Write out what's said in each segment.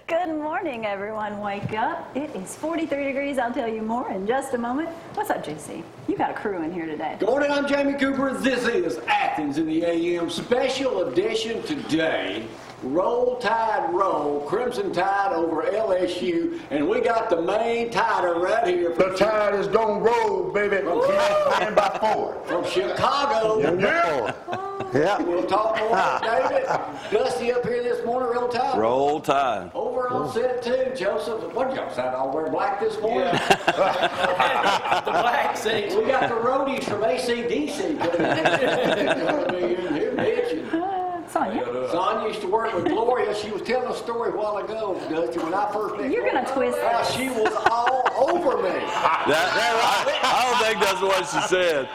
Good morning, everyone. Wake up. It is 43 degrees. I'll tell you more in just a moment. What's up, JC? You got a crew in here today. Good morning. I'm Jamie Cooper. This is Athens in the AM. Special edition today. Roll Tide Roll, Crimson Tide over LSU, and we got the main Tider right here. The Tide is gonna roll, baby. From by 4. From Chicago. Yeah. We'll talk more about David. Dusty up here this morning, Roll Tide. Roll Tide. Over on set 2, Joseph. What y'all decide? I'll wear black this morning. Yeah. The black seats. We got the roadies from ACDC coming in here, bitching. Sonia. Sonia used to work with Gloria. She was telling a story a while ago, Dusty, when I first met You're going to twist her. this. She was all over me. I don't think that's what she said.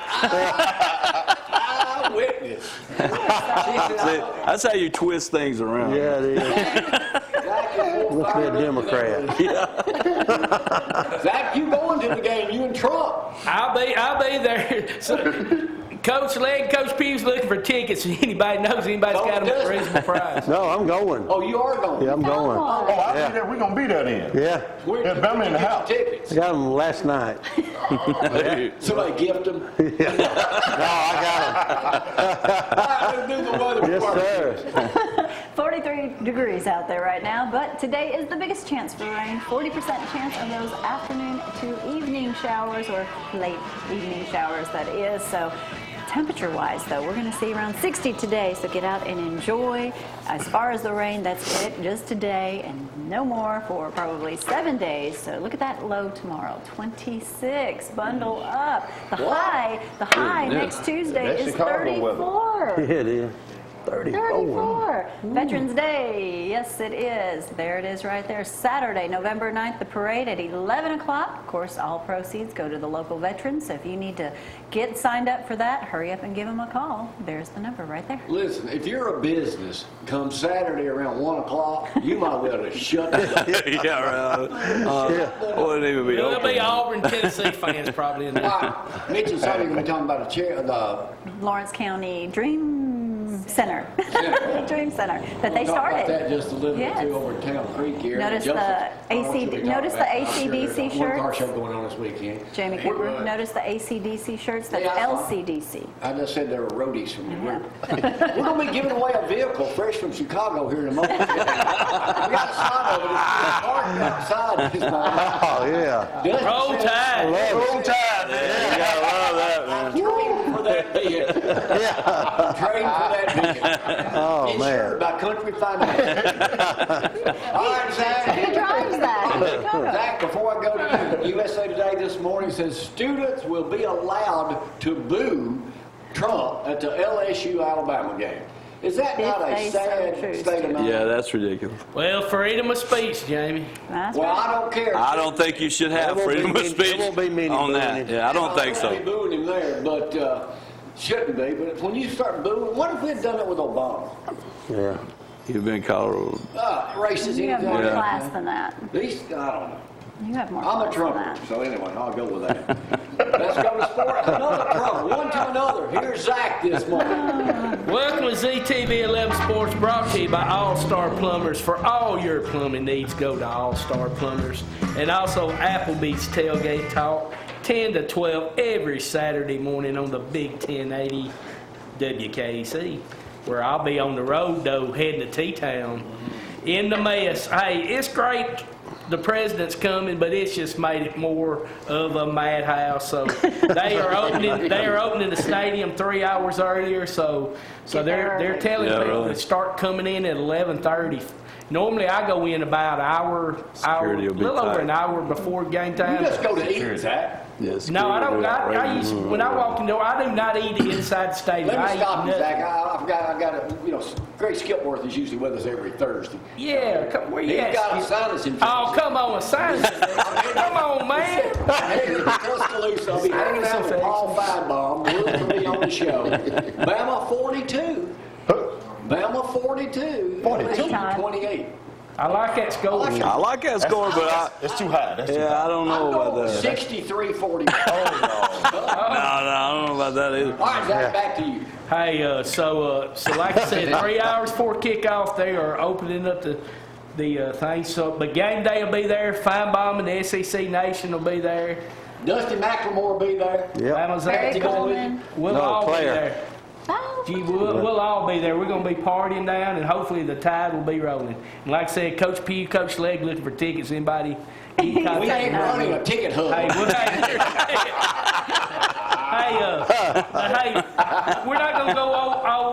Eyewitness. See, that's how you twist things around. Yeah, it is. Must be a Democrat. Zach, you going to the game? You and Trump? I'll be there. So, Coach Leg, Coach Peeves looking for tickets. Anybody knows anybody's got them at a reasonable price. No, I'm going. Oh, you are going? Yeah, I'm going. Oh, I'll be there. We're ggoing to be there then. Yeah. Yeah, Bama in the house. Tickets. I got them last night. Somebody gift them? Yeah. No, I got them. Let's do the weather Yes, sir. 43 degrees out there right now, but today is the biggest chance for rain. 40% chance of those afternoon to evening showers, or late evening showers, that is. So temperature-wise, though, we're going to see around 60 today, so get out and enjoy. As far as the rain, that's it, just today, and no more for probably 7 days. So look at that low tomorrow, 26. Bundle up. The high next Tuesday That's is Chicago weather. 34. Yeah, it is. 34. Veterans Day, yes it is. There it is right there. Saturday, November 9th, the parade at 11 o'clock. Of course, all proceeds go to the local veterans. So if you need to get signed up for that, hurry up and give them a call. There's the number right there. Listen, if you're a business, come Saturday around 1 o'clock, you might be able to shut it down. Wouldn't even be There'll open. be Auburn, Tennessee fans probably in there. Mitch and Sonia are going to be talking about the Lawrence County Dream Center. Dream Center that they We'll talk about started. that just a little Yes. bit too over Town Creek here. Notice Joseph, the I want you to talk notice the about it. I'm sure ACDC there's one car shirts. show going on this weekend. Jamie Cooper, notice the ACDC shirts. That's Yeah, I saw. LCDC. I just said there were roadies from the group. We're going to be giving away a vehicle fresh from Chicago here in a moment. We got a sign of it. It's parked outside this morning. Oh, yeah. Roll Tide. Roll Tide, You man. gotta love that, man. Trading for that vehicle. Trading for that vehicle. Oh, Insured man. by Country Finance. All right, Zach. Who drives that? Zach, before I go to you, USA Today this morning says students will be allowed to boo Trump at the LSU-Alabama game. Is that not a If they so sad choose state of to. mind? Yeah, that's ridiculous. Well, freedom of speech, Jamie. That's Well, right. I don't care. I don't think you should have There won't be freedom of many- speech there won't be many on booing that. him. Yeah, I don't think I'll be so. booing him there, but shouldn't be. But when you start booing, what if we had done it with Obama? Yeah. You've been called. Racist You have more anything. class than that. These, I don't know. You have more I'm a class than Trumper, that. so anyway, I'll go with that. Let's go to sports. Another Trump, one to another. Here's Zack this morning. Welcome to ZTV 11 Sports, brought to you by All Star Plumbers. For all your plumbing needs, go to All Star Plumbers. And also Applebee's Tailgate Talk, 10 to 12 every Saturday morning on the Big 1080 WKC, where I'll be on the road, though, heading to T-Town. In the mess. Hey, it's great. The president's coming, but it's just made it more of a madhouse. So they are opening the stadium 3 hours earlier. So they're telling Yeah, people really. to start coming in at 11:30. Normally I go in about a Security will be little over tight. an hour before game You time. just go to eat, Zack. Yes. No, I don't. I used, when I walk in the door, I do not eat inside the stadium. Let I me eat stop you, nothing. Zack. I got a, Grace Skipworth is usually with us every Thursday. Yeah, come, where you He's at? got a sinus infection. Oh, come on, sinus. Come on, man. Hey, Tuscaloosa, I'll be hanging out with Paul Feinbaum. We'll be on the show. Bama 42. Bama 42. 42. 28. I like that score. I like that score, but It's too high. That's too high. I don't know about that. 63-40. No, I don't know about that either. All right, Zach, back to you. Hey, so like I said, 3 hours before kickoff, they are opening up the thing. So, but game day will be there. Fine Bomb and the SEC Nation will be there. Dusty McLemore will be there. Yep. Bama, Zack, Barry Coleman. we'll No, all player. be there. Oh, Gee, we'll all be there. We're going to be partying down, and hopefully the tide will be rolling. And like I said, Coach Pugh, Coach Legg looking for tickets. Anybody? We ain't running a ticket hub. Hey, hey, we're not going to go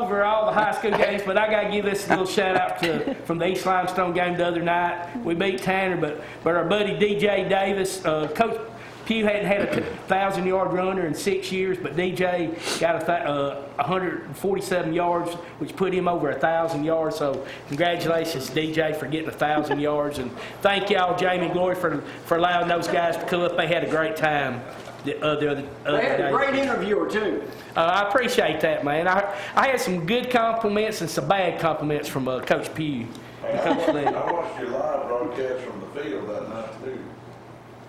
over all the high school games, but I got to give this a little shout out from the East Limestone game the other night. We beat Tanner, but our buddy DJ Davis, Coach Pugh hadn't had a 1,000-yard runner in 6 years, but DJ got 147 yards, which put him over 1,000 yards. So congratulations, DJ, for getting 1,000 yards, and thank y'all, Jamie and Glory, for allowing those guys to come up. They had a great time the other They had day. a great interviewer, too. I appreciate that, man. I had some good compliments and some bad compliments from Coach Pugh and Coach Legg. I watched your live broadcast from the field that night too.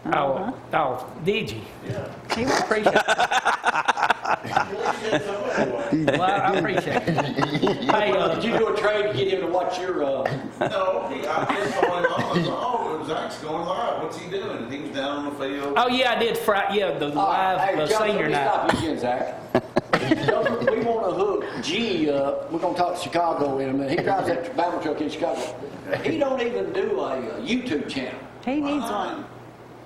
Oh, did you? Yeah. I appreciate it. Well, I appreciate it. Hey, Did you do a trade to get him to watch your... No, I just saw him on. Oh, Zack's going live. What's he doing? He was down on the field. oh yeah, I did. The live Hey, Chuck, senior let me night. stop you again, Zach. We want to hook G up. We're going to talk to Chicago in a minute. He drives that Bama truck in Chicago. He don't even do a YouTube channel. he needs one.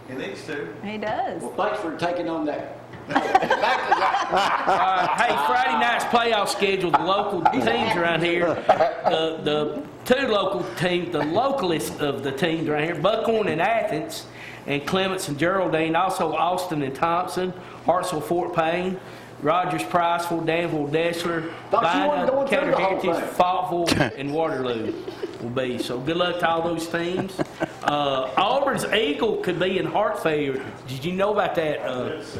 He needs to. He does. Well, thanks for taking on that. Back to Zach. Hey, Friday night's playoff schedule. The local teams around here, the two local teams, the localest of the teams around here, Buckhorn and Athens, and Clements and Geraldine. Also Austin and Thompson, Hartsville, Fort Payne, Rogers, Priceville, Danville, Dessler, Thought you weren't going through the whole Heritage, thing. Faultville, and Waterloo will be. So good luck to all those teams. Auburn's Eagle could be in heart failure. Did you know about that?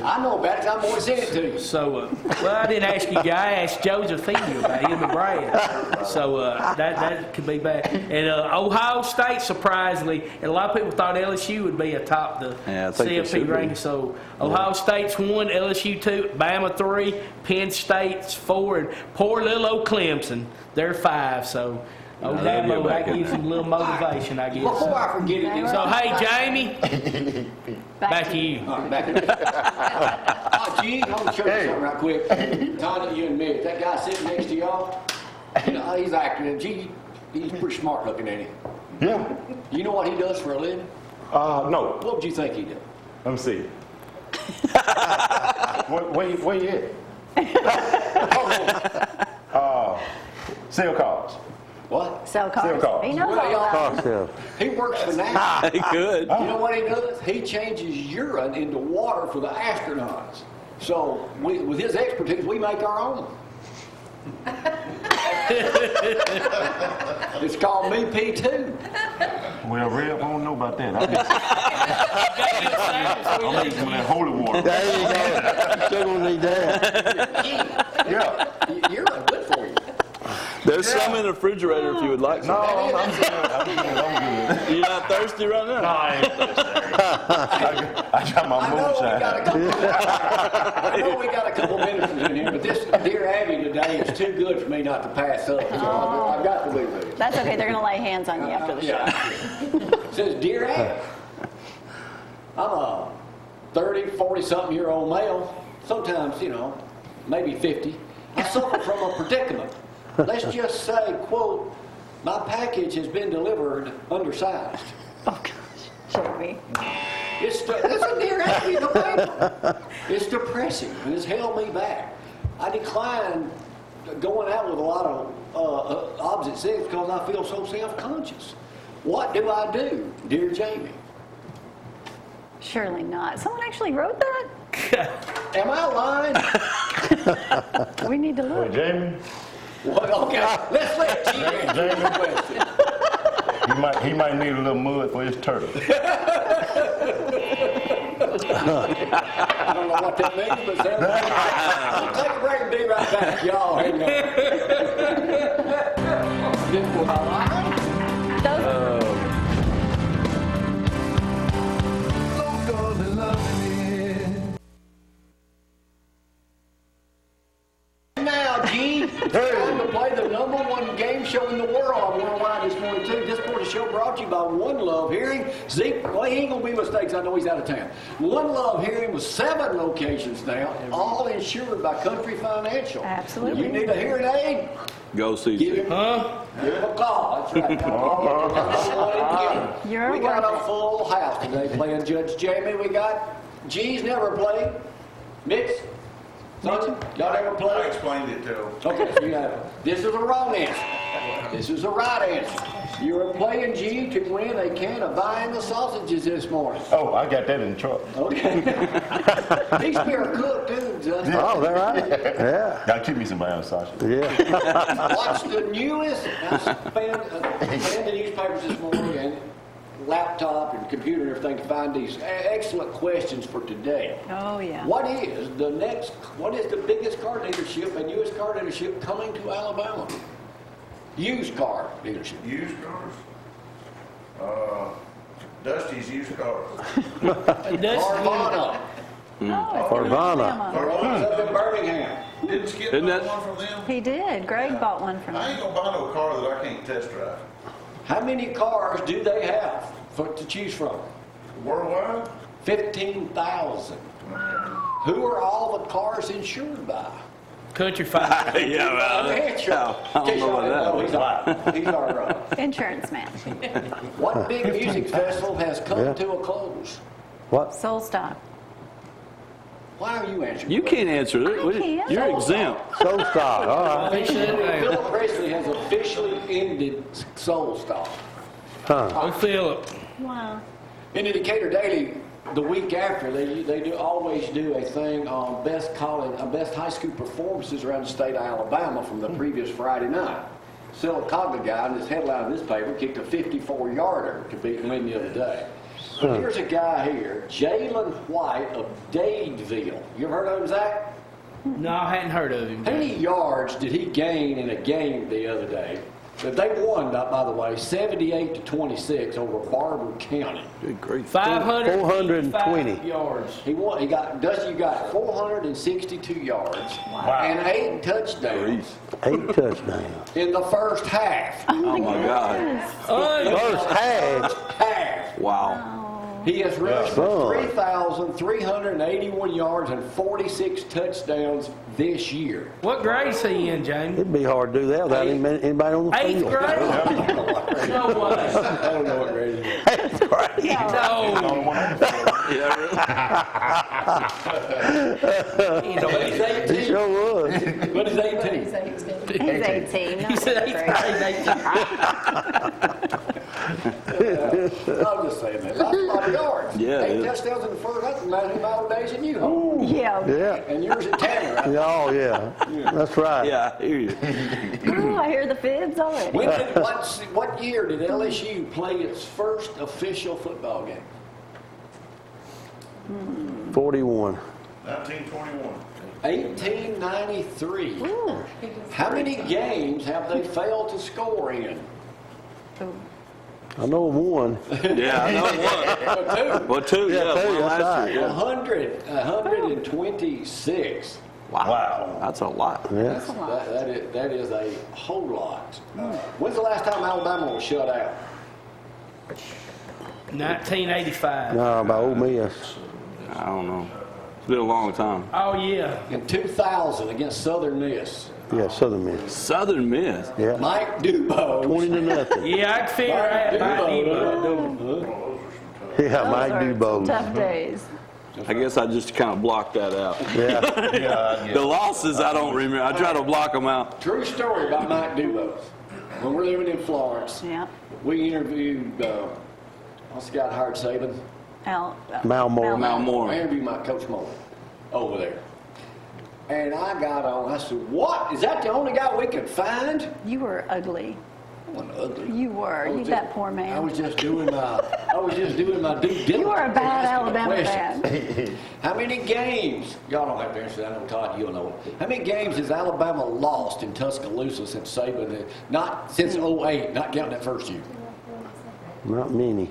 I know about it. I'm going to send it to you. So, well, I didn't ask you, guy. I asked Josephine about him and Brad. So that could be bad. And Ohio State, surprisingly, and a lot of people thought LSU would be atop the Yeah, I think they should CFP be. ranking. So Ohio State's 1, LSU 2, Bama 3, Penn State's 4, and poor little old Clemson, they're 5. So, they'll Dabo, get back that in gives there. them a little motivation, I guess. Before I forget it, So, hey, Jamie, back to you. All right, back to you. G, I'm going to show you something right quick. Todd, you and me, that guy sitting next to y'all, you know, he's acting. G, he's pretty smart looking, ain't he? Yeah. You know what he does for a living? No. What would you think he does? Let me see. Where you at? Sell cars. What? Sell cars. Sell cars. He knows all Well, that. Ourselves. He works for NASA. He could. You know what he does? He changes urine into water for the astronauts. So with his expertise, we make our own. It's called Me P2. Well, Rev, I don't know about that. I'm using some of that holy water. There you go. Still gonna need that. Yeah. Urine, good for you. There's some in the refrigerator if you would like No, some. I'm good. I'm good. You're not thirsty right now? No, I ain't thirsty. I got my moonshine. I know we got a couple minutes in here, but this Dear Abby today is too good for me not to pass up. So I've got to leave it. That's okay. They're going to lay hands on you after the show. Yeah. It says, Dear Abby, I'm a 30, 40-something-year-old male, sometimes, you know, maybe 50. I suffer from a predicament. Let's just say, quote, my package has been delivered undersized. Oh, gosh. Should be. It's a Dear Abby in the paper. It's depressing, and it's held me back. I decline going out with a lot of opposite sex because I feel so self-conscious. What do I do, dear Jamie? Surely not. Someone actually wrote that? Am I lying? We need to Hey, look. Jamie, Well, okay, let's let Jamie answer the question. he might need a little mud for his turtle. I don't know what that means, but sounds like we'll take a break and be right back. Y'all hang on. Those TV show in the world on Worldwide this morning, too. This morning's show brought to you by One Love Hearing. Zeke, well, he ain't going to be mistakes. I know he's out of town. One Love Hearing with 7 locations now, all insured by Country Financial. Absolutely. You need a hearing aid? Go see. Give him, give him a call. That's right. You're We got worth a full house today playing Judge Jamie. We got G's never played. Mitch, Sonia, y'all never I played? explained it to him. Okay, so you have, this is a wrong answer. This is a right answer. You are playing G to win a can of buying the sausages this morning. Oh, I got that in the truck. Okay. He's beer cooked too, Justin. Oh, that right? Yeah. Gotta keep me some buying sausage. Yeah. Watch the newest. I spanned the newspapers this morning and laptop and computer and everything to find these excellent questions for today. Oh, yeah. What is the biggest car dealership and newest car dealership coming to Alabama? Used car dealership. Used cars? Dusty's used cars. Carvana. Oh, Carvana. Carvana's up in Birmingham. Didn't Skip Isn't buy that- one from them? He did. Greg bought one from I him. ain't gonna buy no car that I can't test drive. How many cars do they have to choose from? Worldwide? 15,000. Who are all the cars insured by? Country Fire. Yeah, well, I I don't know about that. He's our Insurance man. What big music festival has come Yeah. to a close? What? Soul Stock. Why are you answering? You that? can't answer it. I can. You're exempt. Soul Stock. All right. Fix it now. Philip Presley has officially ended Soul Stock. Huh. Oh, Philip. Wow. In the Decatur Daily, the week after, they always do a thing on best high school performances around the state of Alabama from the previous Friday night. Sylacauga guy in this headline of this paper kicked a 54-yarder to win the other day. So here's a guy here, Jalen White of Dadeville. You ever heard of him, Zack? No, I hadn't heard of him. How many yards did he gain in a game the other day? But they won, by the way, 78-26 over Barber County. Good grief. 420 yards. Dusty got 462 yards and 8 touchdowns 8 touchdowns. in the first half. Oh my God. First half. Half. Wow. He has rushed Yeah. for 3,381 yards and 46 touchdowns this year. What grade's he in, Jamie? It'd be hard to do that without anybody on the 8th field. grade? No way. I don't know what grade it is. No. He's 18. He sure was. But he's 18. He's 18. He said 8th grade. I'm just saying that. That's a lot of yards. Yeah, it 8 is. touchdowns in the first. That's about how many days in you. Yeah. Yeah. And yours at Tanner, right? Oh, yeah. That's right. Yeah, I hear you. Ooh, I hear the fibs already. What year did LSU play its first official football game? 41. 1921. 1893. Ooh. How many games have they failed to score in? Ooh. I know one. Yeah, I know one. Well, two. Yeah, two, one that's last right. year. 126. Wow. That's a lot. Yeah. That is a whole lot. When's the last time Alabama was shut out? 1985. No, by Ole Miss. I don't know. It's been a long time. Oh, yeah. In 2000 against Southern Miss. Yeah, Southern Miss. Southern Miss. Yeah. Mike Dubose. 20-0. Yeah, I can figure out my Yeah, Mike Those are Dubose. tough days. I guess I just kind of blocked that out. Yeah. The losses, I don't remember. I try to block them out. True story about Mike Dubose. When we're living in Florence, Yeah. we interviewed, what's the guy that hired Saban? Malmore. Malmore. I interviewed my Coach Moore over there. And I got on, I said, what? Is that the only guy we could find? You were ugly. I wasn't ugly. You were. I was You that poor man. I was just doing my due diligence. You were a bad asking the Alabama questions. fan. How many games, y'all don't have to answer that, I know Todd, you'll know it. How many games has Alabama lost in Tuscaloosa since Saban, since 08, not counting that first year? Not many.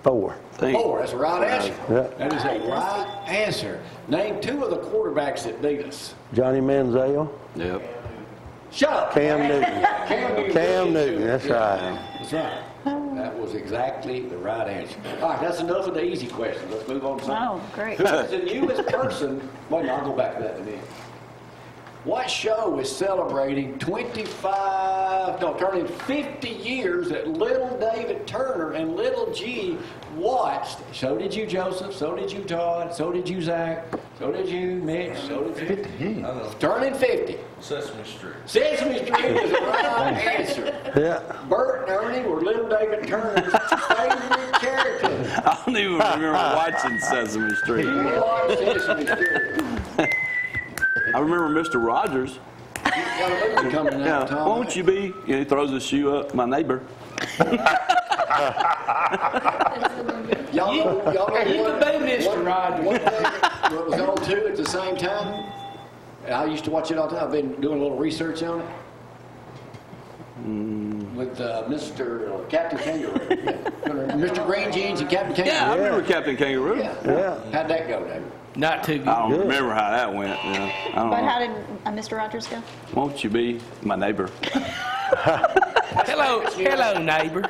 4. 4, that's the right answer. Yeah. That is a right answer. Name 2 of the quarterbacks that beat us. Johnny Manziel. Yep. Shut up. Cam Newton. Cam Newton, Newton. that's right. That's right. That was exactly the right answer. All right, that's enough of the easy questions. Let's move on to something. Oh, great. Who is the newest person? Wait, no, I'll go back to that in a minute. What show is celebrating turning 50 years that little David Turner and little G watched? So did you, Joseph. So did you, Todd. So did you, Zack. So did you, Mitch. So did you. 50 years. Turning 50. Sesame Street. Sesame Street is the right answer. Yeah. Bert and Ernie were little David Turner's favorite characters. I don't even remember watching Sesame Street. You watched Sesame Street. I remember Mr. Rogers. Got a movie coming out, Yeah, Tom. won't you be? Yeah, he throws his shoe up, my neighbor. Y'all know You what- can be Mr. Rogers. What was on too at the same time? And I used to watch it all the time. I've been doing a little research on it. With Mr. Captain Kangaroo. Mr. Green Jeans and Captain Kangaroo. Yeah, I remember Captain Kangaroo. Yeah. How'd that go, David? Not too good. I don't remember how that went. Yeah, I don't But know. how did Mr. Rogers go? Won't you be my neighbor? Hello, neighbor.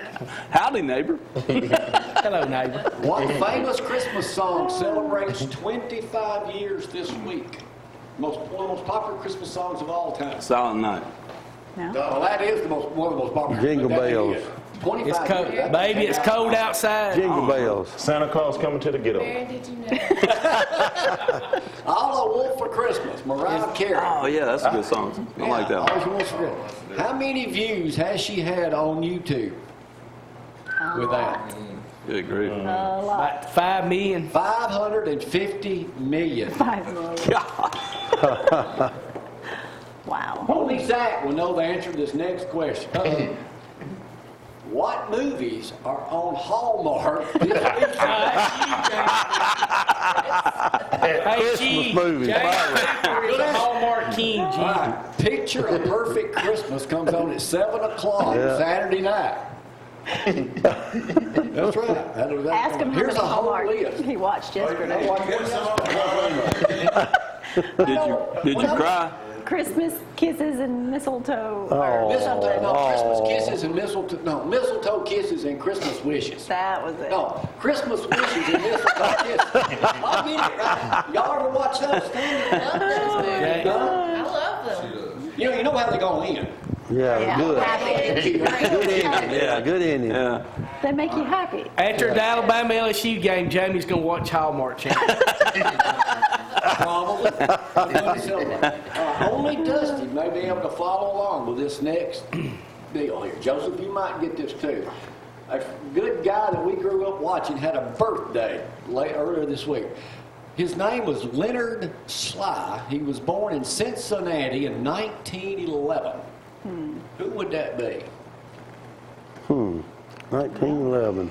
Howdy, neighbor. Hello, neighbor. What famous Christmas song celebrates 25 years this week? One of the most popular Christmas songs of all time. Silent Night. No? Well, that is one of the most popular. Jingle but that bells. is 25 It's cold, years. baby. It's cold outside. Jingle bells. Santa Claus coming to the ghetto. Where did you know? All I Want for Christmas, Mariah Carey. Oh, yeah, that's a good song. I like that All one. She Wants for Christmas. How many views has she had on YouTube with that? Good grief. A lot. About 5 million. 550 million. 5 million. Wow. Only Zack will know the answer to this next question. What movies are on Hallmark this week? Hey, G. movie. James Cooper is a Hallmark king, G. All right. Picture a Perfect Christmas comes on at 7 o'clock Yeah. Saturday night. That's right. Ask him how Here's many a whole Hallmark list. he watched yesterday. Did you cry? Christmas kisses and mistletoe. Oh. Mistletoe, no, Christmas kisses and mistletoe. No, mistletoe kisses and Christmas wishes. That was it. No, Christmas wishes and mistletoe kisses. I'll get it right. Y'all ever watch those? Yeah. Huh? I love them. You know how they go in. Yeah, good. Happy. Good ending. Yeah, good ending. Yeah. They make you happy. After the Alabama LSU game, Jamie's going to watch Hallmark Channel. Probably. Only Dusty may be able to follow along with this next deal here. Joseph, you might get this too. A good guy that we grew up watching had a birthday earlier this week. His name was Leonard Sly. He was born in Cincinnati in 1911. Who would that be? 1911.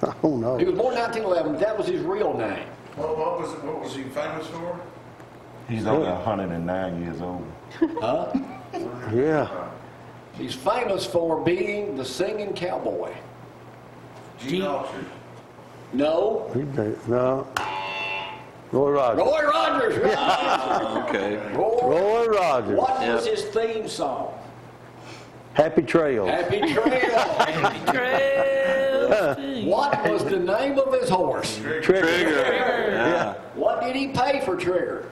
I don't know. He was born in 1911. That was his real name. What was he famous for? He's only 109 years old. Huh? Yeah. He's famous for being the singing cowboy. Gene Autry. No. No. Roy Rogers. Roy Rogers. Right. Okay. Roy Rogers. What was his theme song? Happy Trails. Happy Trail. Trails. What was the name of his horse? Trigger. Yeah. What did he pay for Trigger?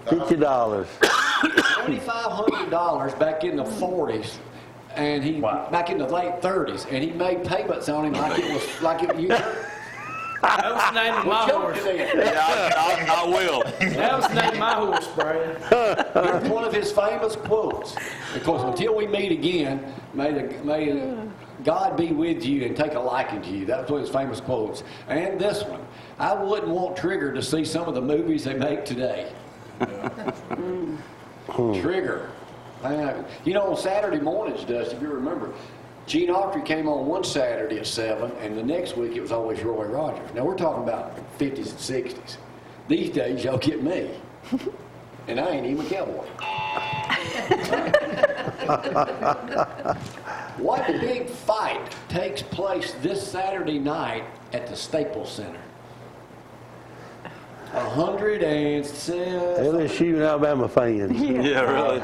$50. $2,500 back in the 40s, and back in the late 30s, and he made payments on him like it was That was the name of my horse. Yeah, I will. That was the name of my horse, Brad. Here's one of his famous quotes. Of course, until we meet again, may God be with you and take a liking to you. That was one of his famous quotes. And this one, I wouldn't want Trigger to see some of the movies they make today. Trigger. You know, on Saturday mornings, Dusty, if you remember, Gene Autry came on one Saturday at 7, and the next week it was always Roy Rogers. Now, we're talking about 50s and 60s. These days, y'all get me. And I ain't even a cowboy. What big fight takes place this Saturday night at the Staples Center? LSU and Alabama fans. Yeah, really.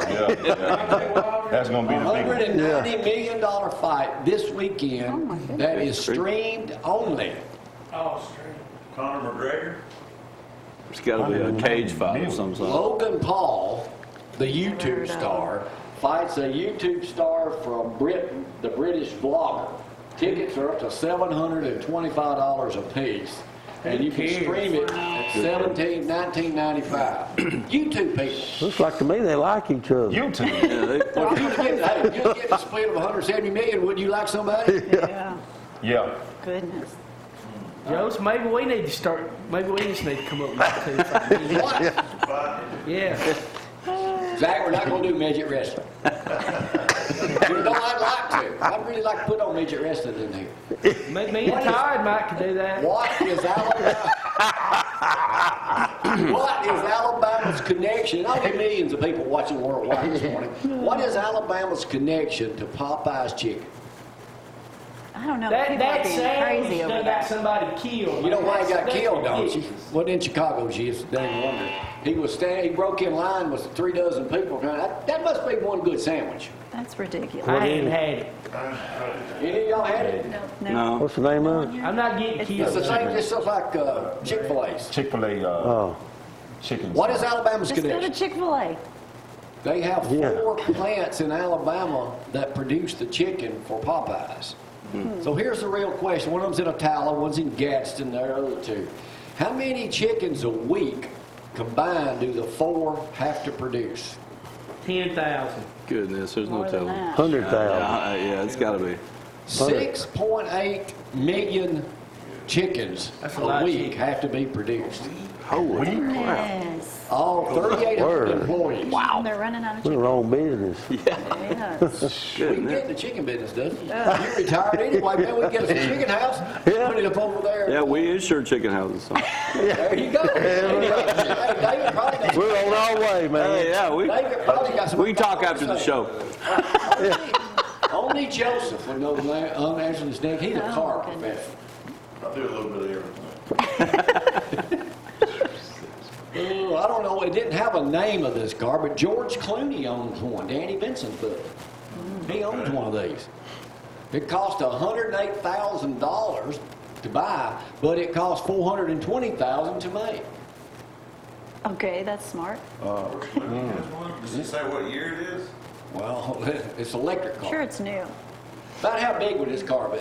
That's going to be the big $190 million fight this weekend that is streamed only. Conor McGregor? It's got to be a cage fight of some sort. Logan Paul, the YouTube star, fights a YouTube star from Britain, the British vlogger. Tickets are up to $725 a piece, and you can stream it at $19.95. YouTube people. Looks like to me they like each other. YouTube. Well, if you get the split of $170 million, would you like somebody? Yeah. Yeah. Goodness. Jones, maybe we need to start. Maybe we just need to come up with two. What? Yeah. Zack, we're not going to do midget wrestling. You know, I'd like to. I'd really like to put on midget wrestling in here. Me and Todd might could do that. What is Alabama's connection? I think millions of people watching worldwide this morning. What is Alabama's connection to Popeye's chicken? I don't know. That People are being sandwich crazy over done got that. somebody killed. You know why he got That's killed, don't you? ridiculous. Wasn't in Chicago, she is. Dang wonder. He broke in line with 3 dozen people. That must be one good sandwich. That's ridiculous. I ain't had it. Any of y'all had it? No. What's the name of it? I'm not getting It's the killed. same, just like Chick-fil-A's. Chick-fil-A Oh, chicken. What is Alabama's Just go to connection? Chick-fil-A. They have Yeah. 4 plants in Alabama that produce the chicken for Popeyes. So here's the real question. One of them's in Ocala, one's in Gadsden, the other 2. How many chickens a week combined do the 4 have to produce? 10,000. Goodness, there's no More than telling. that. 100,000. Yeah, it's got to be. 6.8 million chickens That's a a lot of week chicken. have to be produced. Holy crap. Yes. All 3,800 Word. employees. Wow. They're running out of We're chicken. wrong business. Yes. We can get in the chicken business, doesn't it? You're retired anyway, man. We can get us a chicken house, put it up over there. Yeah, we insure chicken houses. So. There you go. Hey, David probably got some- We're on our way, man. Hey, yeah, David probably got some- we can talk after the show. Only Joseph would know the answer to this name. He's a car goodness. professional. I do a little bit of everything. I don't know. It didn't have a name of this car, but George Clooney owns one. Danny Benson's book. He owns one of these. It cost $108,000 to buy, but it cost $420,000 to make. Okay, that's smart. Does it say what year it is? Well, it's an electric car. Sure, it's new. About how big would this car be?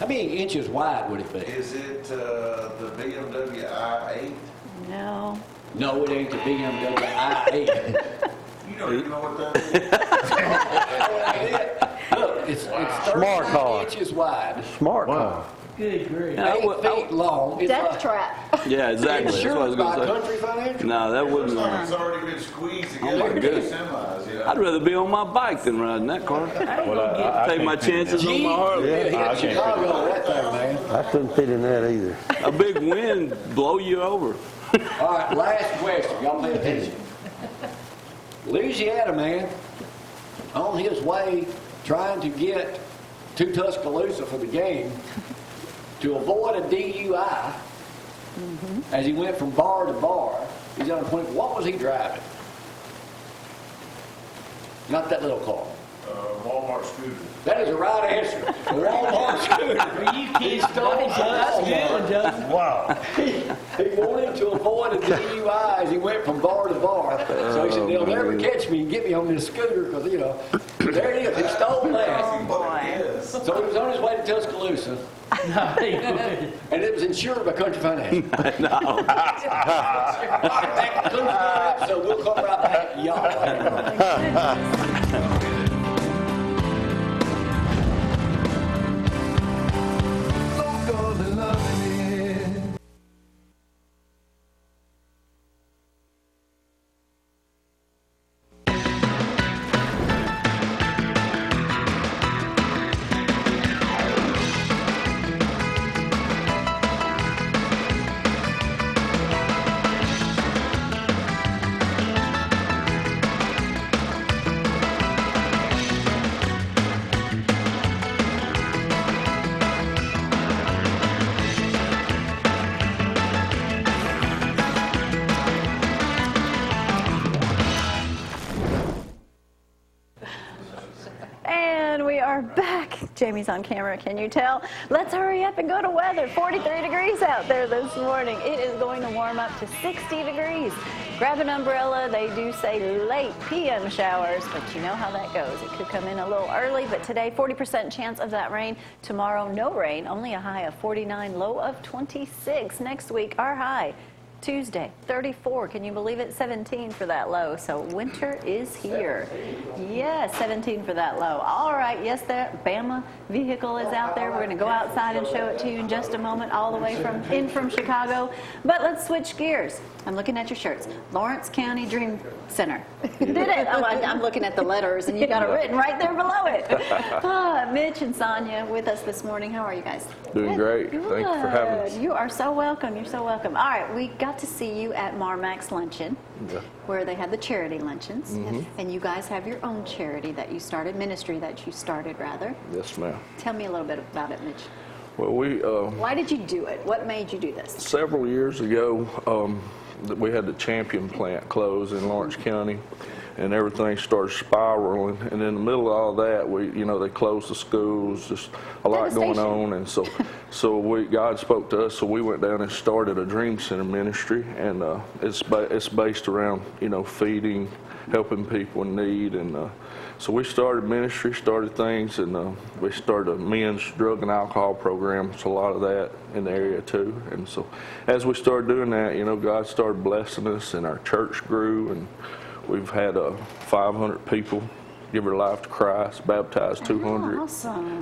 How many inches wide would it be? Is it the BMW i8? No. No, it ain't the BMW i8. You don't even know what that is. Look, it's Smart 39 car. inches wide, Smart car. Good grief. 8 feet long. It's Death trap. Yeah, exactly. That's what I was insured by going to Country Financial. say. No, that Looks wouldn't. like it's already been squeezed Oh, my together into goodness. semis, you know? I'd rather be on my bike than riding that car. Well, I Take my can't fit in chances that. on my Harley. Yeah, I hit can't Chicago with that thing, man. I couldn't fit in that either. A big wind blow you over. All right, last question. Y'all pay attention. Louisiana man on his way trying to get to Tuscaloosa for the game to avoid a DUI as he went from bar to bar. He's on a point. What was he driving? Not that little car. Walmart scooter. That is the right answer. The Walmart scooter. Are you kidding? That's good one, Justin. Wow. He wanted to avoid a DUI as he went from bar to bar. So he said, they'll never catch me and get me on this scooter because, you know, there it is. He stole that. Yes. So he was on his way to Tuscaloosa, No, he wouldn't. and it was insured by Country Financial. No. All right, that concludes our episode. We'll come right back to y'all. And we are back. Jamie's on camera, can you tell? Let's hurry up and go to weather. 43 degrees out there this morning. It is going to warm up to 60 degrees. Grab an umbrella. They do say late PM showers, but you know how that goes. It could come in a little early, but today 40% chance of that rain. Tomorrow, no rain, only a high of 49, low of 26. Next week, our high. Tuesday, 34. Can you believe it? 17 for that low. So winter is here. Yes, 17 for that low. All right. Yes, that Bama vehicle is out there. We're going to go outside and show it to you in just a moment, all the way from Chicago. But let's switch gears. I'm looking at your shirts. Lawrence County Dream Center. Did it? Oh, I'm looking at the letters, and you got it written right there below it. Mitch and Sonia with us this morning. How are you guys? Doing great. Thank you for having us. You are so welcome. You're so welcome. All right, we got to see you at Marmax's Luncheon, where they had the charity luncheons. And you guys have your own charity that you started, ministry that you started, rather. Yes, ma'am. Tell me a little bit about it, Mitch. Well, Why did you do it? What made you do this? several years ago, we had the Champion plant close in Lawrence County, and everything started spiraling. And in the middle of all that, they closed the schools, just a lot going on. And so God spoke to us, so we went down and started a Dream Center ministry, and it's based around, feeding, helping people in need. And so we started ministry, started things, and we started a men's drug and alcohol program. It's a lot of that in the area too. And so as we started doing that, God started blessing us, and our church grew, and we've had 500 people give their life to Christ, baptized 200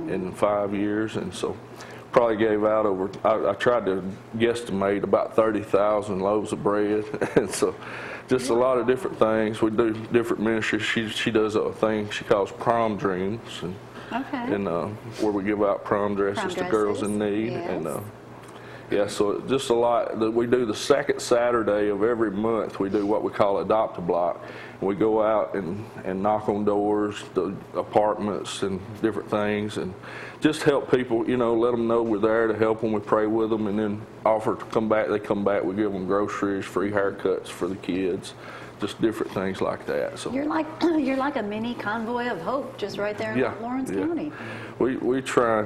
in 5 years. And so probably gave out over, I tried to guesstimate about 30,000 loaves of bread. And so just a lot of different things. We do different ministries. She does a thing she calls prom dreams, and where we give out prom dresses to girls in need. And so just a lot that we do. The second Saturday of every month, we do what we call Adopt a Block. We go out and knock on doors, the apartments and different things, and just help people, let them know we're there to help them. We pray with them, and then offer to come back. They come back. We give them groceries, free haircuts for the kids, just different things like that. So you're like a mini convoy of hope, just right there in Lawrence County. We try.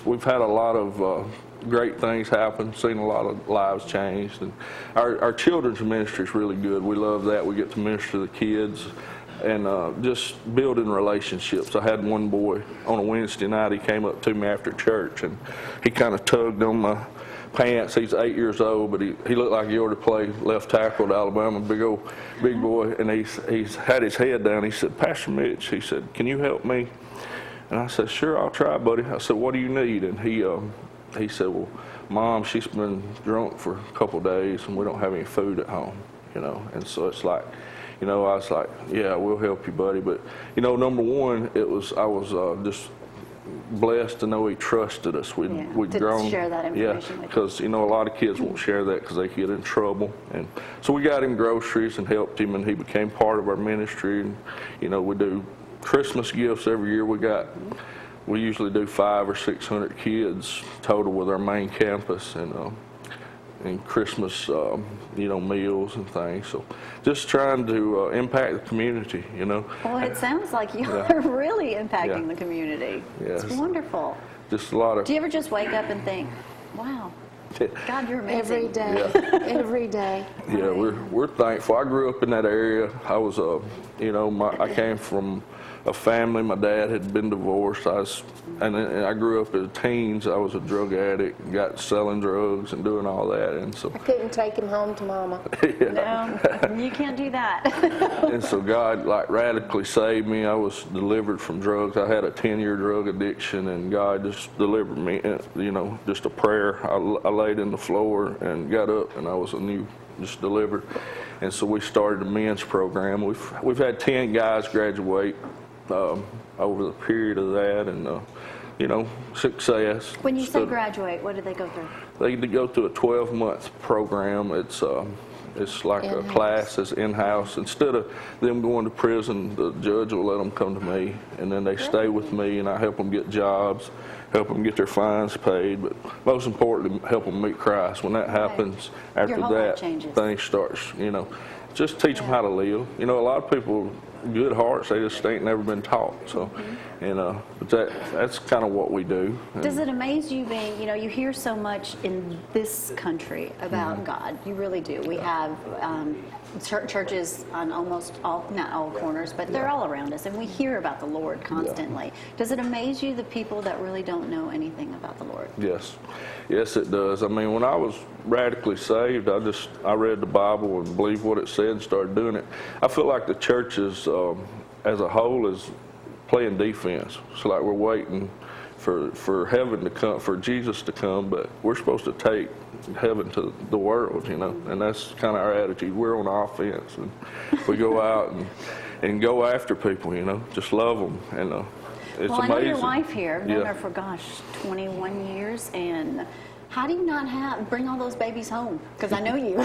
We've had a lot of great things happen, seen a lot of lives changed, and our children's ministry is really good. We love that. We get to minister to the kids, and just building relationships. I had one boy on a Wednesday night. He came up to me after church, and he kind of tugged on my pants. He's 8 years old, but he looked like he ought to play left tackle at Alabama, big boy, and he's had his head down. He said, "Pastor Mitch," he said, "can you help me?" And I said, "Sure, I'll try, buddy." I said, "What do you need?" And he said, "Well, Mom, she's been drunk for a couple of days, and we don't have any food at home, And so it's like, I was like, "Yeah, we'll help you, buddy." But number one, I was just blessed to know he trusted us. We'd grown. Share that information with because a lot of kids won't share that because they get in trouble. And so we got him groceries and helped him, and he became part of our ministry. And we do Christmas gifts every year. We usually do 500 or 600 kids total with our main campus, and Christmas, meals and things. So just trying to impact the community, Well, it sounds like you're really impacting the community. Yeah. It's wonderful. Just a lot of. Do you ever just wake up and think, wow, God, you're amazing? Every day. Every day. Yeah, we're thankful. I grew up in that area. I was, I came from a family. My dad had been divorced. And I grew up as teens. I was a drug addict, got selling drugs and doing all that. And so I couldn't take him home to Mama. No, you can't do that. And so God radically saved me. I was delivered from drugs. I had a 10-year drug addiction, and God just delivered me. Just a prayer. I laid in the floor and got up, and I was just delivered. And so we started a men's program. We've had 10 guys graduate over the period of that, and success. When you say graduate, what do they go through? They go through a 12-month program. It's like a class that's in-house. Instead of them going to prison, the judge will let them come to me, and then they stay with me, and I help them get jobs, help them get their fines paid, but most importantly, help them meet Christ. When that happens, after that, things starts, just teach them how to live. A lot of people good hearts. They just ain't never been taught. So, and but that's kind of what we do. Does it amaze you being, you hear so much in this country about God. You really do. We have churches on almost all, not all corners, but they're all around us, and we hear about the Lord constantly. Does it amaze you, the people that really don't know anything about the Lord? Yes. Yes, it does. I mean, when I was radically saved, I read the Bible and believed what it said and started doing it. I feel like the church is, as a whole, is playing defense. So like we're waiting for heaven to come, for Jesus to come, but we're supposed to take heaven to the world, and that's kind of our attitude. We're on offense, and we go out and go after people, just love them, and it's well, amazing. I know your wife here. I've known Yeah. her for, 21 years, and how do you not bring all those babies home? Because I know you.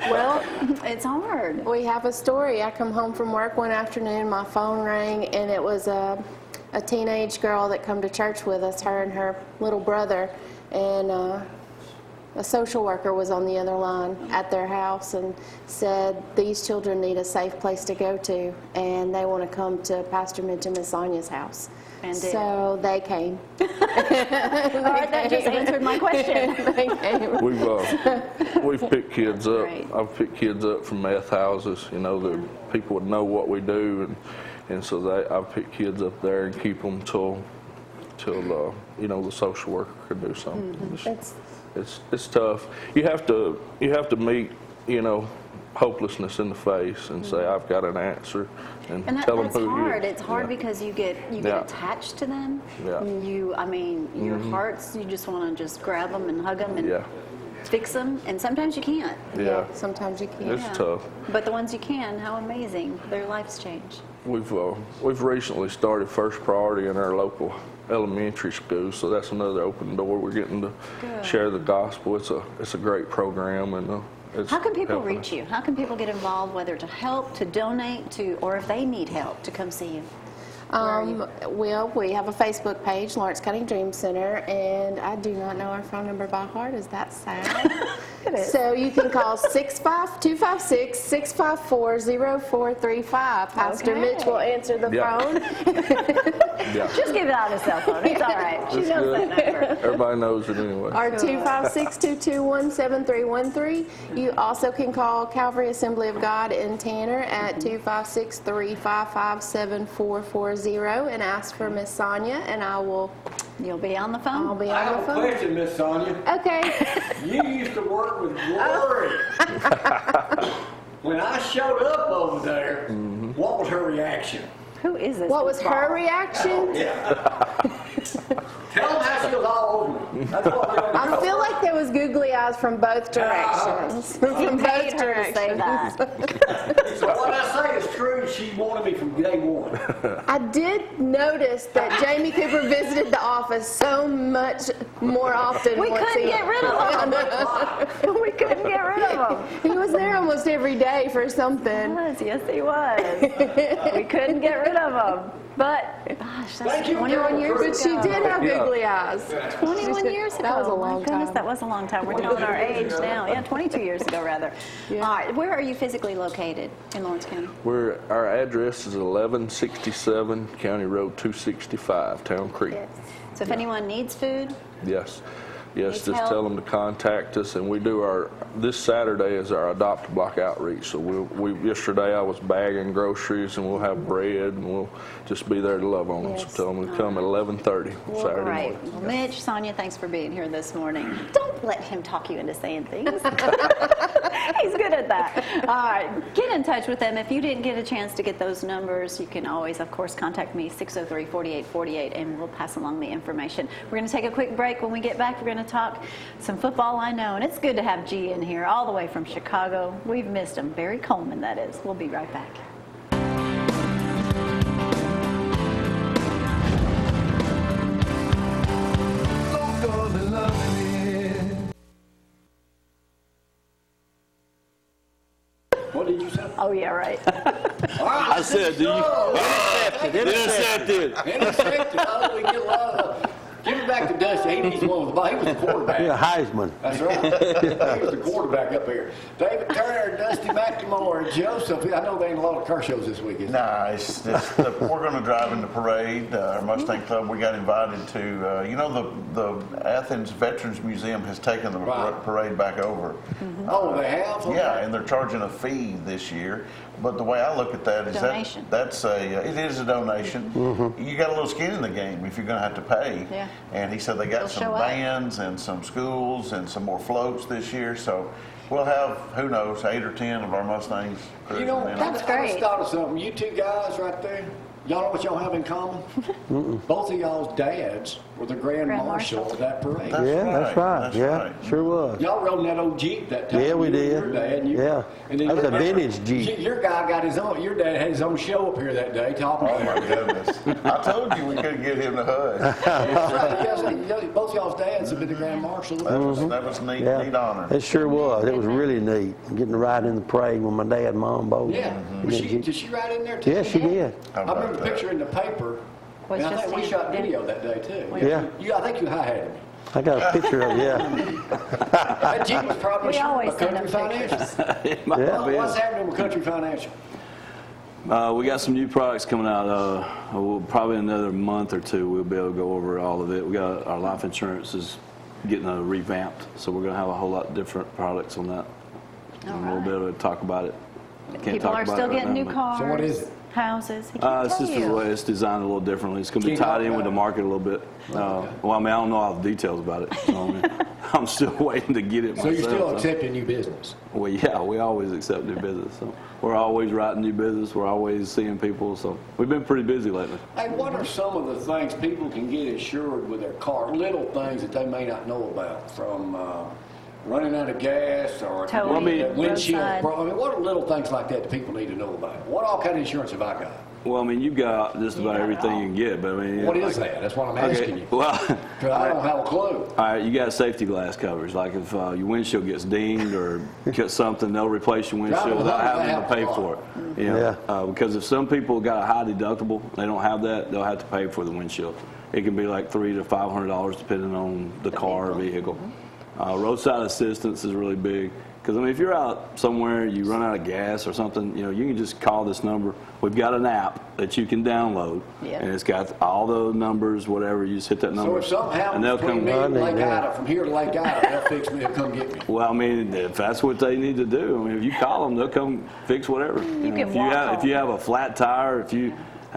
Well, It's hard. we have a story. I come home from work one afternoon, my phone rang, and it was a teenage girl that come to church with us, her and her little brother, and a social worker was on the other line at their house and said these children need a safe place to go to, and they want to come to Pastor Mitch and Miss Sonia's house. And did. So they came. All right, that just answered my question. They came. We've picked kids up. Right. I've picked kids up from meth houses. The people would know what we do, and so I've picked kids up there and keep them till the social worker could do something. It's tough. You have to meet hopelessness in the face and say I've got an answer and tell them that's who hard. you is. It's hard because you get Yeah. attached to them. Yeah. Your hearts, you just want to just grab them and hug them and Yeah. fix them, and sometimes you can't. Yeah. Sometimes you can't. It's tough. But the ones you can, how amazing. Their lives change. We've recently started First Priority in our local elementary school, so that's another open door. We're getting to share the gospel. It's a great program, and it's How can people helping reach you? How can people get involved, whether to help, to donate, or if they need help, to come see you? Well, we have a Facebook page, Lawrence County Dream Center, and I do not know our phone number by heart. Is that sad? It is. So you can call 256-654-0435. Pastor Okay. Mitch will answer the Yeah. phone. Yeah. Just give it out his cell phone. It's all right. She That's knows good. that number. Everybody knows it anyway. Or 256-221-7313. You also can call Calvary Assembly of God in Tanner at 256-355-7440 and ask for Miss Sonia, and You'll be on the phone. I'll be I on have the a phone. question, Miss Sonia. Okay. You used to work with Glory. When I showed up over there, what was her reaction? Who is this? What was her reaction? Tell them how she was all over me. That's what we I feel like there was googly eyes from both directions. He From paid both her to say directions. that. So what I say is true. She wanted me from day one. I did notice that Jamie Cooper visited the office so much more often. We once couldn't he- get rid of him. We couldn't get rid of him. He was there almost every day for something. Yes, he was. We couldn't get rid of him. But, gosh, that's Thank you, 21 years Carol. ago. But she did have googly eyes. 21 years ago. That was a My long goodness, time. that was a long time. We're doing our age now. Yeah, 22 years ago, rather. Yeah. All right, where are you physically located in Lawrence County? Our address is 1167 County Road 265, Town Creek. So if anyone needs food, Yes, Needs just help? tell them to contact us, and we do this Saturday is our Adopt a Block outreach. So yesterday I was bagging groceries, and we'll have bread, and we'll just be there to love on them. Yes. So tell them to come at 11:30 well, Saturday great. morning. Well, Mitch, Sonia, thanks for being here this morning. Don't let him talk you into saying things. He's good at that. All right, get in touch with them. If you didn't get a chance to get those numbers, you can always, of course, contact me, 603-4848, and we'll pass along the information. We're going to take a quick break. When we get back, we're going to talk some football, I know, and it's good to have G in here, all the way from Chicago. We've missed him. Barry Coleman, that is. We'll be right back. What did you say? Oh, yeah, right. I said, do you- Intercepted. Oh, we get a lot of Give it back to Dusty. He needs one with the ball. He was the quarterback. Yeah, Heisman. That's right. He was the quarterback up here. David Turner, Dusty McLemore, Joseph. I know they ain't a lot of car shows this week, is it? Nah, we're going to drive in the parade. Our Mustang Club, we got invited to, the Athens Veterans Museum has taken the parade back over. Oh, they have? Okay. Yeah, and they're charging a fee this year. But the way I look at that is Donation. it is a donation. You got a little skin in the game if you're going to have to pay. Yeah. And he said they got They'll some show up. bands and some schools and some more floats this year. So we'll have, who knows, 8 or 10 of our Mustangs cruising in. That's I great. just thought of something. You two guys right there, y'all know what y'all have in common? Both of y'all's dads were the Grand Marshal of that parade. That's right. Sure was. Y'all rode in that old Jeep that time. Yeah, we You and did. Your dad, and Yeah. And then That was a your- vintage Jeep. Your guy got his own. Your dad had his own show up here that day talking Oh about my it. goodness. I told you we couldn't get him to hug. That's right. You guys, both y'all's dads have been the Grand Marshal. That was neat, Yeah, neat honor. it sure was. It was really neat getting to ride in the parade with my dad and mom both. Yeah. Was did she ride in there too? Yeah, she did. I remember the picture in the paper. Was And I just think we him. shot video that day too. Yeah. I think you hi-hatted me. I got a picture of it, yeah. That Jeep was probably We shot always by send Country them Financial. It might Yeah. be. What's happening with Country Financial? We got some new products coming out. Probably another month or two, we'll be able to go over all of it. We got our life insurance is getting revamped, so we're going to have a whole lot of different products on that. And we'll be able to talk about it. Can't People talk are about still it right getting now, new but- cars. So what is it? Houses. He can't It's tell just the you. way it's designed a little differently. It's going to be Can't talk tied in with about the it. market a little bit. Well, I mean, I don't know all the details about it. So, I mean, I'm still waiting to get it So myself. you're still so. accepting new business? Well, yeah, we always accept new business. So we're always writing new business. We're always seeing people. So we've been pretty busy lately. Hey, what are some of the things people can get insured with their car? Little things that they may not know about, from running out of gas or Towing, Well, I mean, windshield. roadside. I mean, what are little things like that people need to know about? What all kind of insurance have I got? Well, I mean, you've got just about got it everything all. you can get, but I mean, What like- is that? That's what I'm asking you. Well, 'Cause I don't have a clue. all right, you got safety glass coverage. Like if your windshield gets dinged or gets something, they'll replace your windshield Driving without home, having that to pay happens a for lot. it. You know, because if some people got a high deductible, they don't have that, they'll have to pay for the windshield. It can be like $300 to $500 depending on the car or vehicle. Roadside assistance is really big. Because, I mean, if you're out somewhere, you run out of gas or something, you know, you can just call this number. We've got an app that you can download, Yeah. and it's got all the numbers, whatever. You just hit that So number, if something and happens they'll between come. me and Lake Running, yeah. Ida, from here to Lake Ida, they'll fix me. They'll come get me. Well, I mean, if that's what they need to do, I mean, if you call them, they'll come fix whatever. You know, can if you walk have if you home. have a flat tire, if you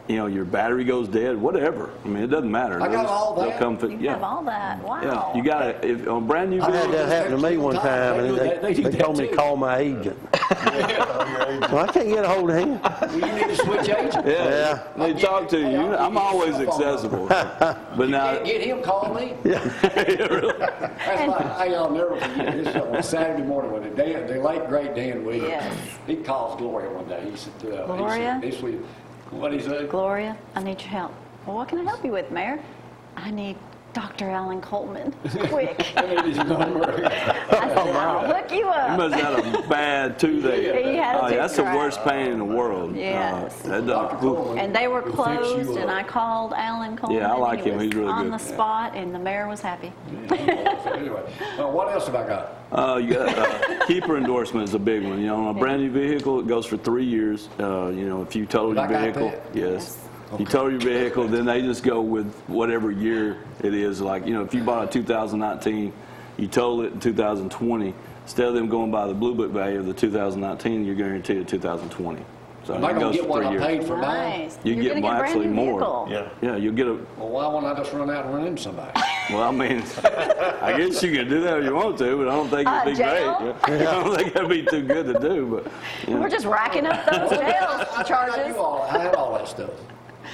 know, your battery goes dead, whatever. I mean, it doesn't matter. I got all They'll that. come fix. You Yeah. have all that. Wow. Yeah, you got to if on a brand new I had vehicle. that happen to me one time, and They do they that told me to too. call my agent. Well, I can't get a hold of him. Well, you need to switch agents. Yeah, Yeah. they talk to you. Hey, I'll give I'm you always a cell phone accessible. But now, Can't get him, call me. really? That's like, I'll never forget. This on Saturday morning when the late great Dan Williams, Yes. he calls Gloria one day. He said, Gloria? He said, what did he say? Gloria, I need your help. Well, what can I help you with, Mayor? I need Dr. Alan Coleman. Quick. I need his number. I said, I'll hook you You up. must have had a bad toothache. He had a tooth That's the crack. worst pain in the world. Yes. That Dr. does- Coleman And they were will fix you closed, and up. I called Alan Coleman. Yeah, I like He him. was He's really on good. the spot, and the mayor was happy. So anyway, what else have I got? You got keeper endorsement is a big one. You know, on a brand new vehicle, it goes for 3 years. You know, if you total Have your I got vehicle, that? yes. You total your vehicle, then they just go with whatever year it is. Like, you know, if you bought a 2019, you total it in 2020. Instead of them going by the Blue Book value of the 2019, you're guaranteed a 2020. So Am I it going goes to get for what 3 I years. paid for mine? Nice. You You're get gonna get a brand actually new more. vehicle. Yeah. Yeah, you'll get a. Well, why won't I just run out and run into somebody? Well, I mean, I guess you can do that if you want to, but I don't think it'd be Jail? great. I don't think that'd be too good to do, but. You know. We're just racking up those jail I charges. had all that stuff.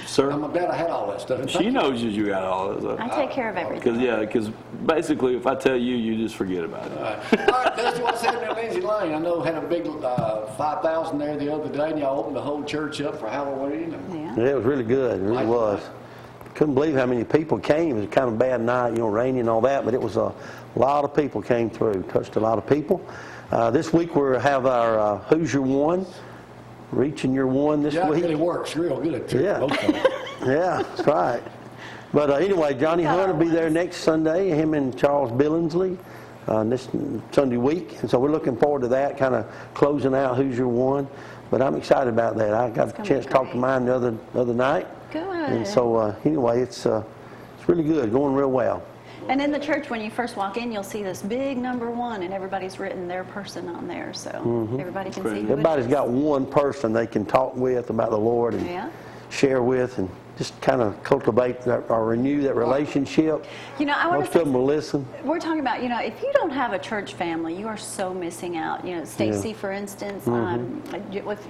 Sir? I'm glad I had all that stuff. She knows you got all that I stuff. take care of everything. Because basically, if I tell you, you just forget about it. All right, Dusty, what's happening in Lindsay Lane? I know had a big 5,000 there the other day, and y'all opened the whole church up for Halloween. Yeah. Yeah, it was really good. It really Like was. Couldn't believe how many people came. It was kind of a bad night, you know, rainy and all that, but it was a lot of people came through. Touched a lot of people. This week we have our Who's Your One? Reaching Your One this Yeah, it week. really works real good. Too. Yeah. Most of them. Yeah, that's right. But anyway, Johnny got Hunt will be our there ones. next Sunday, him and Charles Billingsley, this Sunday week. And so we're looking forward to that, kind of closing out Hoosier 1. But I'm excited about that. I got a gonna chance be to talk to great. mine the other night. Good. And so anyway, it's really good, going real well. And in the church, when you first walk in, you'll see this big number 1, and everybody's written their person on there, so everybody can see who it Everybody's is. got one person they can talk with about the Lord and Yeah. share with, and just kind of cultivate that, or renew that relationship. You know, I want Most to of them will listen. We're talking about, you know, if you don't have a church family, you are so missing out. You know, Stacy, for instance,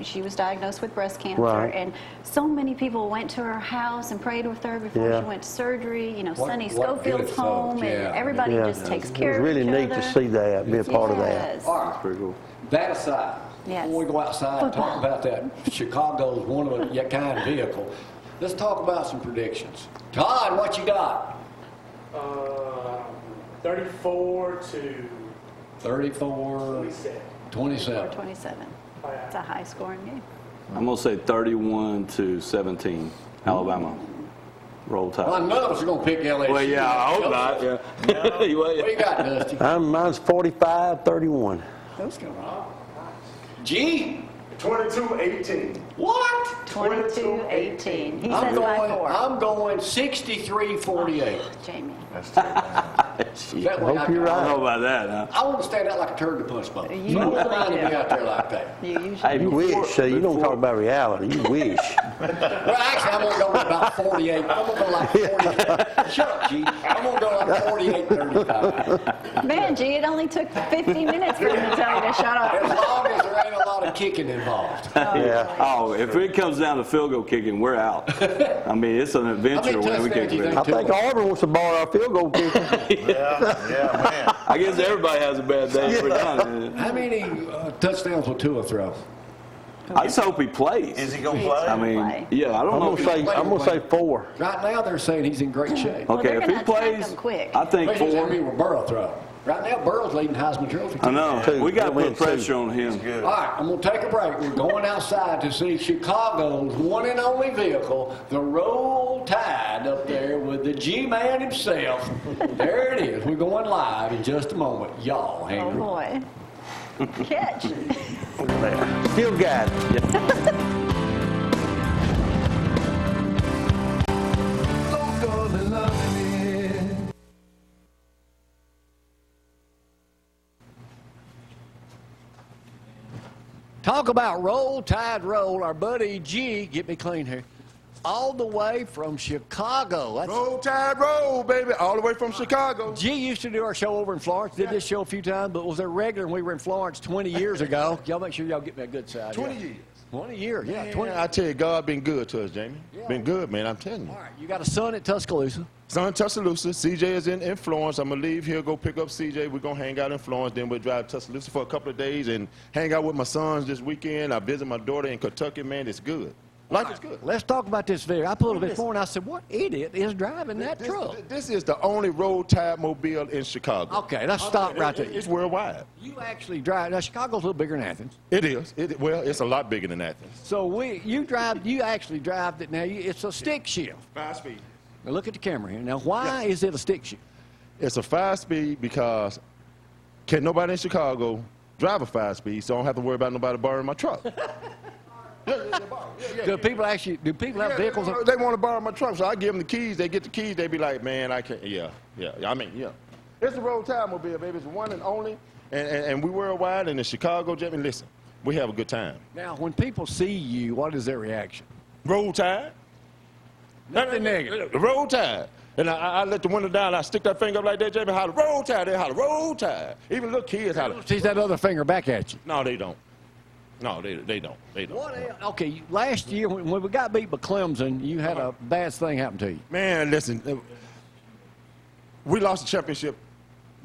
she was diagnosed with breast cancer, Right. and so many people went to her house and prayed with her before Yeah. she went to surgery. You know, What- Sonny what Schofield's good home, folks, and yeah. everybody Yeah. just takes It care was of really each neat other. to see that, be a part of that. Yes. All right. Pretty cool. That aside, Yes. before we go outside and talk about that Chicago's one of a kind vehicle, let's talk about some predictions. Todd, what you got? 34 to 34, 27. 27. It's a high-scoring game. I'm going to say 31-17, Alabama. Roll Well, Tide. none of us are going to pick LSU. Well, yeah, I hope not. Yeah. What you got, Dusty? Mine's 45-31. G? 22-18. What? 22-18. He I'm says by going, 4. I'm going 63-48. Jamie. That's too bad. That way Hope I you're can- I don't right. know about that, huh? I want to stand out like a turd to punch bowl. You So I don't usually mind to do. be out there like that. You usually Hey, You wish. You don't talk about reality. You wish. Well, actually, I'm going to go with about 48. I'm going to go like 48. Shut up, G. I'm going to go like 48-35. Man, G, it only took 15 minutes for him to tell you to shut As up. long as there ain't a lot of kicking involved. Yeah. Oh, if it comes down to field goal kicking, we're out. I mean, it's an adventure How many when we touchdowns kick you it. think? I think Auburn wants to borrow our field goal kicker. Yeah, man. I guess everybody has a bad day every now and then. How many touchdowns will Tua throw? I just hope he plays. Is he going to play? I mean, yeah, I don't know. I'm gonna say 4. Right now, they're saying he's in great shape. Well, Okay, they're if he gonna attack plays, him quick. I think Depends how many 4. will Burrow throw. Right now, Burrow's leading Heisman Trophy. I know. 2. We got to They'll win put pressure 2. on him. Good. All right, I'm going to take a break. We're going outside to see Chicago's one and only vehicle, the Roll Tide, up there with the G-Man himself. There it is. We're going live in just a moment. Y'all hang Oh, on. boy. Catch. Still got it. Talk about Roll Tide Roll. Our buddy G, get me clean here, all the way from Chicago. That's Roll Tide Roll, baby, all the way from Chicago. G used to do our show over in Florence. Did this show a few times, but was there regular when we were in Florence 20 years ago. Y'all make sure y'all get me a good side. 20 yeah. years. 20 years, yeah. 20. I tell you, God been good to us, Jamie. Been good, man, I'm telling you. All right, you got a son at Tuscaloosa. Son in Tuscaloosa, CJ is in Florence. I'm going to leave here, go pick up CJ. We're going to hang out in Florence. Then we'll drive to Tuscaloosa for a couple of days and hang out with my sons this weekend. I visit my daughter in Kentucky, man. It's good. Life is good. Let's talk about this vehicle. I pulled it before and I said, what idiot is driving that truck? This is the only Roll Tide mobile in Chicago. Okay, let's stop right there. It's worldwide. You actually drive. Now, Chicago's a little bigger than Athens. It is. Well, it's a lot bigger than Athens. So you actually drive it. Now, it's a stick shift. 5-speed. Now, look at the camera here. Now, why is it a stick shift? It's a 5-speed because can nobody in Chicago drive a 5-speed, so I don't have to worry about nobody borrowing my truck. Do people have vehicles? They want to borrow my truck, so I give them the keys. They get the keys. They be like, man, I can't. Yeah. I mean, yeah. It's the Roll Tide mobile, baby. It's one and only, and we worldwide. And in Chicago, Jimmy, listen, we have a good time. Now, when people see you, what is their reaction? Roll Tide. Nothing negative. Roll Tide. And I let the window down. I stick that finger up like that, Jamie. Holler, Roll Tide. They holler, Roll Tide. Even little kids holler. See that other finger back at you. No, they don't. No, they don't. They don't. What else? Okay, last year when we got beat by Clemson, you had a bad thing happen to you. Man, listen. We lost the championship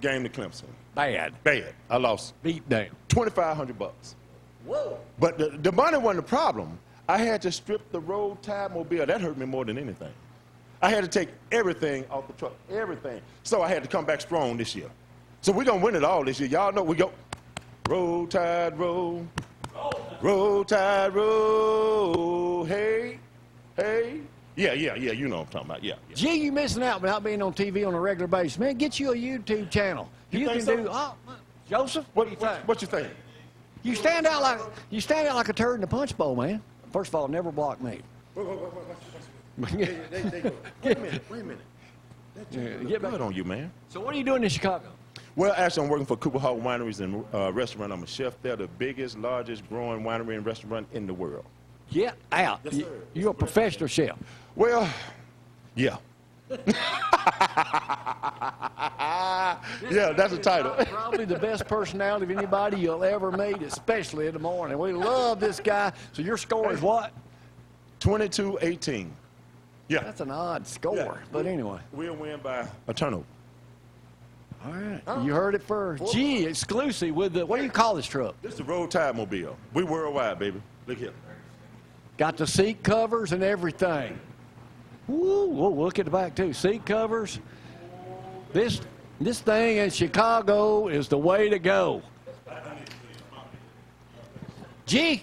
game to Clemson. Bad. I lost Beat down. $2,500. Whoa. But the money wasn't the problem. I had to strip the Roll Tide mobile. That hurt me more than anything. I had to take everything off the truck, everything. So I had to come back strong this year. So we're going to win it all this year. Y'all know we go, Roll Tide, roll. Roll Tide, roll. Hey, hey, Yeah, you know what I'm talking about, yeah. Gee, you missing out about being on TV on a regular basis. Man, get you a YouTube channel. You think can so? Joseph, What you think? you stand out like a turd in a punch bowl, man. First of all, never block me. Wait, they go. Wait a minute. Get back on you, man. So what are you doing in Chicago? Well, actually, I'm working for Cooper Hawk Wineries and Restaurant. I'm a chef there, the biggest, largest growing winery and restaurant in the world. Get out. Yes, sir. You're a professional chef. Well, yeah. Yeah, that's the title. Probably the best personality of anybody you'll ever meet, especially in the morning. We love this guy. So your score is what? 22-18. Yeah. That's an odd score, Yeah. but anyway. We'll win by a turnover. All right. You heard it first. Gee, exclusive with the, what do you call this truck? This is the Road Tide Mobile. We worldwide, baby. Look here. Got the seat covers and everything. Woo, whoa, look at the back too. Seat covers. This thing in Chicago is the way to go. G,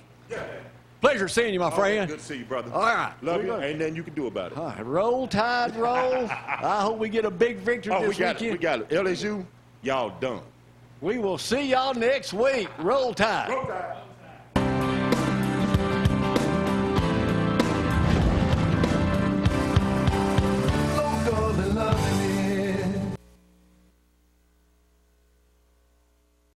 pleasure seeing you, my friend. Good to see you, brother. All right. Love you. Ain't nothing you can do about it. All right. Roll, Tide, roll. I hope we get a big victory this weekend. We got it. LSU, y'all done. We will see y'all next week. Roll Tide. Roll Tide.